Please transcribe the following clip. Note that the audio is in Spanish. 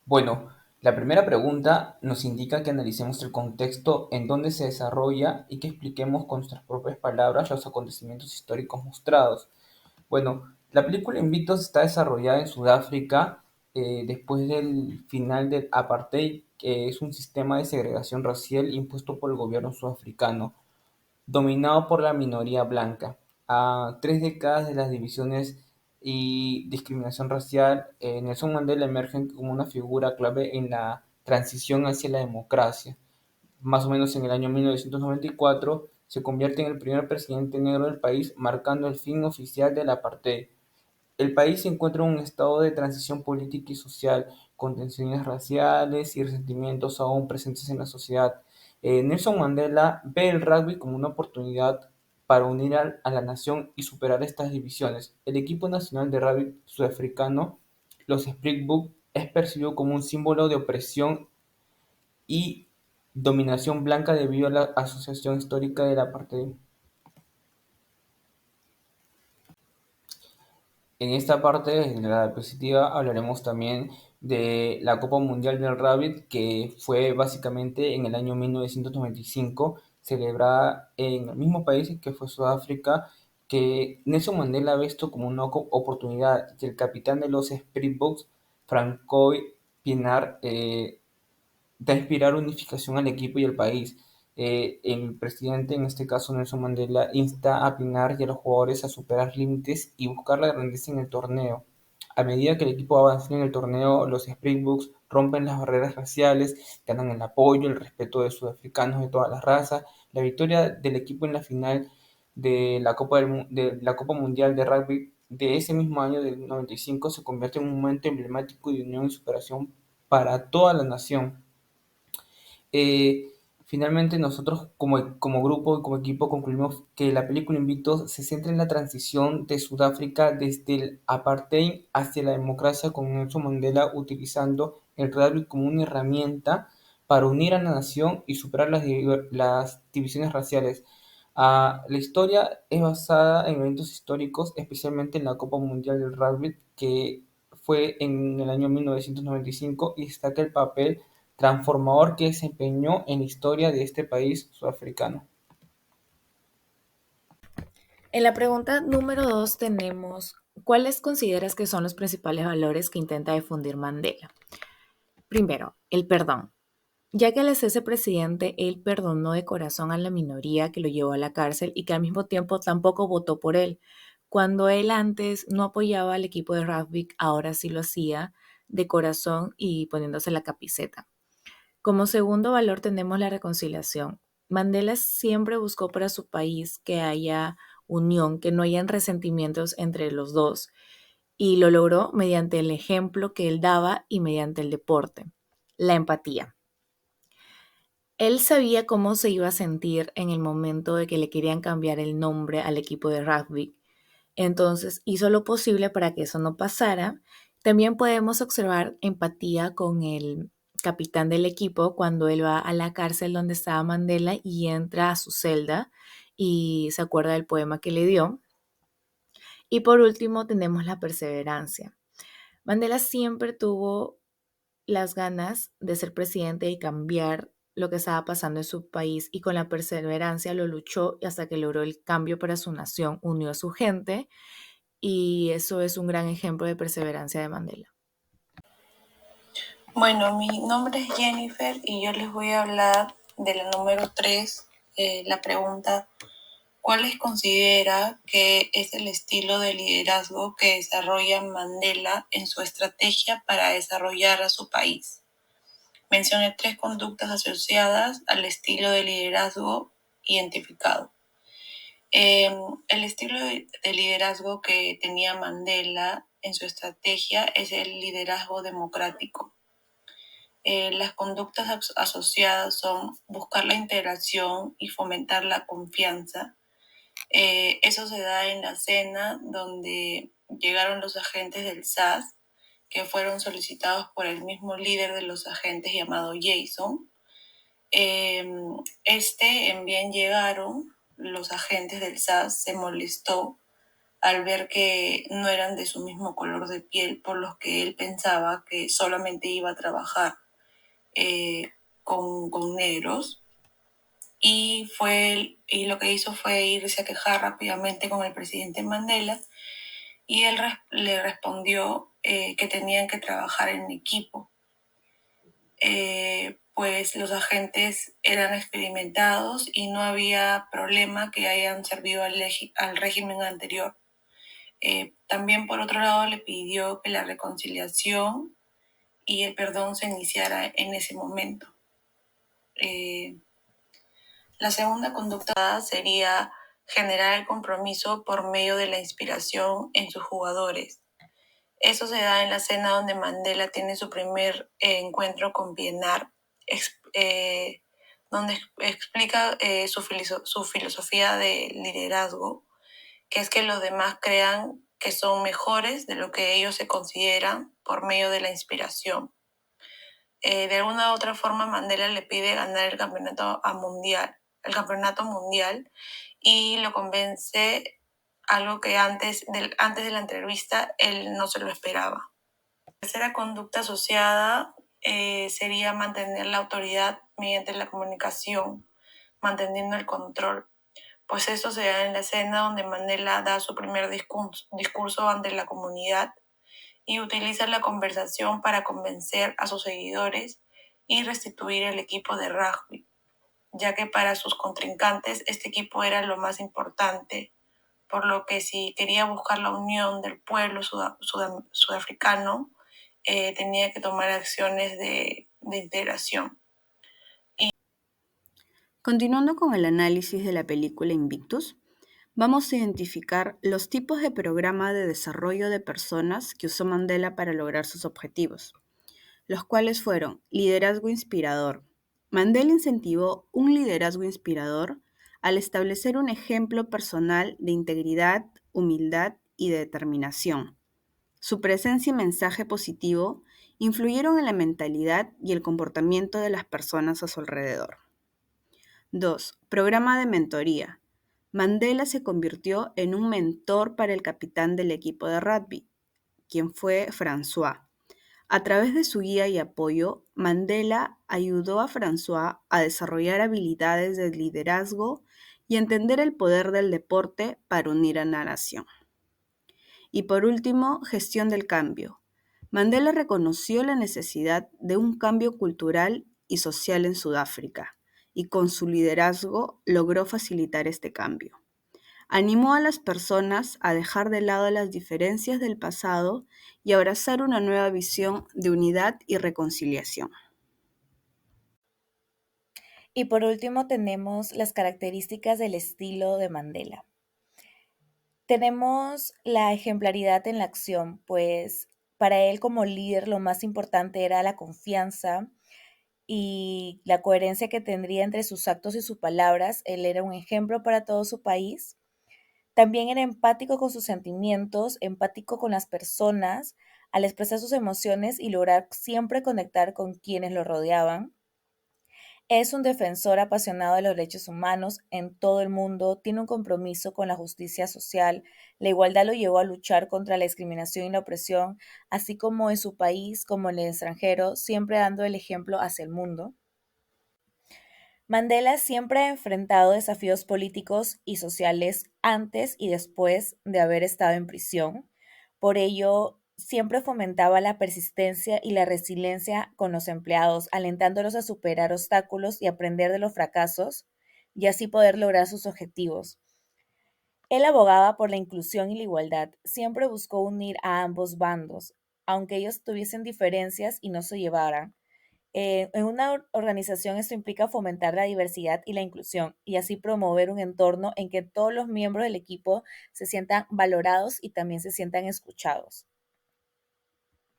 Bueno, la primera pregunta nos indica que analicemos el contexto en donde se desarrolla y que expliquemos con nuestras propias palabras los acontecimientos históricos mostrados. Bueno, la película Invictus está desarrollada en Sudáfrica después del final del apartheid, que es un sistema de segregación racial impuesto por el gobierno sudafricano, dominado por la minoría blanca. A 3 décadas de las divisiones y discriminación racial, Nelson Mandela emerge como una figura clave en la transición hacia la democracia. Más o menos en el año 1994 se convierte en el primer presidente negro del país, marcando el fin oficial del apartheid. El país se encuentra en un estado de transición política y social, con tensiones raciales y resentimientos aún presentes en la sociedad. Nelson Mandela ve el rugby como una oportunidad para unir a la nación y superar estas divisiones. El equipo nacional de rugby sudafricano, los Springboks, es percibido como un símbolo de opresión y dominación blanca debido a la asociación histórica del apartheid. En esta parte, en la diapositiva, hablaremos también de la Copa Mundial del Rabbit, que fue básicamente en el año 1995, celebrada en el mismo país que fue Sudáfrica, que Nelson Mandela ve esto como una oportunidad, y el capitán de los Springboks, Francois Pienaar, de inspirar unificación al equipo y al país. El presidente, en este caso Nelson Mandela, insta a Pinar y a los jugadores a superar límites y buscar la grandeza en el torneo. A medida que el equipo avanza en el torneo, los Springboks rompen las barreras raciales, ganan el apoyo, el respeto de sudafricanos de todas las razas. La victoria del equipo en la final de la Copa Mundial de Rugby de ese mismo año, del 95, se convierte en un momento emblemático de unión y superación para toda la nación. Eh, Finalmente, nosotros como grupo y como equipo concluimos que la película Invictus se centra en la transición de Sudáfrica desde el apartheid hacia la democracia, con Nelson Mandela utilizando el rugby como una herramienta para unir a la nación y superar las divisiones raciales. La historia es basada en eventos históricos, especialmente en la Copa Mundial del Rugby, que fue en el año 1995, y destaca el papel transformador que desempeñó en la historia de este país sudafricano. En la pregunta número 2 tenemos, ¿cuáles consideras que son los principales valores que intenta difundir Mandela? Primero, el perdón. Ya que al hacerse presidente, él perdonó de corazón a la minoría que lo llevó a la cárcel y que al mismo tiempo tampoco votó por él. Cuando él antes no apoyaba al equipo de rugby, ahora sí lo hacía de corazón y poniéndose la camiseta. Como segundo valor tenemos la reconciliación. Mandela siempre buscó para su país que haya unión, que no hayan resentimientos entre los dos, y lo logró mediante el ejemplo que él daba y mediante el deporte. La empatía. Él sabía cómo se iba a sentir en el momento de que le querían cambiar el nombre al equipo de rugby. Entonces hizo lo posible para que eso no pasara. También podemos observar empatía con el capitán del equipo cuando él va a la cárcel donde estaba Mandela y entra a su celda y se acuerda del poema que le dio. Y por último tenemos la perseverancia. Mandela siempre tuvo las ganas de ser presidente y cambiar lo que estaba pasando en su país y con la perseverancia lo luchó hasta que logró el cambio para su nación, unió a su gente y eso es un gran ejemplo de perseverancia de Mandela. Bueno, mi nombre es Jennifer y yo les voy a hablar de la número 3, la pregunta, ¿cuáles considera que es el estilo de liderazgo que desarrolla Mandela en su estrategia para desarrollar a su país? Mencione 3 conductas asociadas al estilo de liderazgo identificado. El estilo de liderazgo que tenía Mandela en su estrategia es el liderazgo democrático. Las conductas asociadas son buscar la integración y fomentar la confianza. Eso se da en la cena donde llegaron los agentes del SAS, que fueron solicitados por el mismo líder de los agentes llamado Jason. Eh, en bien llegaron los agentes del SAS, se molestó al ver que no eran de su mismo color de piel, por los que él pensaba que solamente iba a trabajar con negros. Y lo que hizo fue irse a quejar rápidamente con el presidente Mandela, y él le respondió que tenían que trabajar en equipo. Pues los agentes eran experimentados y no había problema que hayan servido al régimen anterior. También, por otro lado, le pidió que la reconciliación y el perdón se iniciara en ese momento. La segunda conducta sería generar el compromiso por medio de la inspiración en sus jugadores. Eso se da en la escena donde Mandela tiene su primer encuentro con Pienaar, donde explica su filosofía de liderazgo, que es que los demás crean que son mejores de lo que ellos se consideran por medio de la inspiración. De alguna u otra forma, Mandela le pide ganar el campeonato mundial, y lo convence, algo que antes de la entrevista él no se lo esperaba. La tercera conducta asociada sería mantener la autoridad mediante la comunicación, manteniendo el control. Pues esto se da en la escena donde Mandela da su primer discurso ante la comunidad y utiliza la conversación para convencer a sus seguidores y restituir el equipo de rugby, ya que para sus contrincantes este equipo era lo más importante, por lo que si quería buscar la unión del pueblo sudafricano, tenía que tomar acciones de integración. Continuando con el análisis de la película Invictus, vamos a identificar los tipos de programa de desarrollo de personas que usó Mandela para lograr sus objetivos, los cuales fueron liderazgo inspirador. Mandela incentivó un liderazgo inspirador al establecer un ejemplo personal de integridad, humildad y determinación. Su presencia y mensaje positivo influyeron en la mentalidad y el comportamiento de las personas a su alrededor. 2. Programa de mentoría. Mandela se convirtió en un mentor para el capitán del equipo de rugby, quien fue François. A través de su guía y apoyo, Mandela ayudó a François a desarrollar habilidades de liderazgo y entender el poder del deporte para unir a la nación. Y por último, gestión del cambio. Mandela reconoció la necesidad de un cambio cultural y social en Sudáfrica, y con su liderazgo logró facilitar este cambio. Animó a las personas a dejar de lado las diferencias del pasado y abrazar una nueva visión de unidad y reconciliación. Y por último tenemos las características del estilo de Mandela. Tenemos la ejemplaridad en la acción, pues para él como líder lo más importante era la confianza y la coherencia que tendría entre sus actos y sus palabras. Él era un ejemplo para todo su país. También era empático con sus sentimientos, empático con las personas, al expresar sus emociones y lograr siempre conectar con quienes lo rodeaban. Es un defensor apasionado de los derechos humanos en todo el mundo, tiene un compromiso con la justicia social, la igualdad lo llevó a luchar contra la discriminación y la opresión, así como en su país como en el extranjero, siempre dando el ejemplo hacia el mundo. Mandela siempre ha enfrentado desafíos políticos y sociales antes y después de haber estado en prisión. Por ello, siempre fomentaba la persistencia y la resiliencia con los empleados, alentándolos a superar obstáculos y aprender de los fracasos y así poder lograr sus objetivos. Él abogaba por la inclusión y la igualdad, siempre buscó unir a ambos bandos, aunque ellos tuviesen diferencias y no se llevaran. En una organización esto implica fomentar la diversidad y la inclusión y así promover un entorno en que todos los miembros del equipo se sientan valorados y también se sientan escuchados.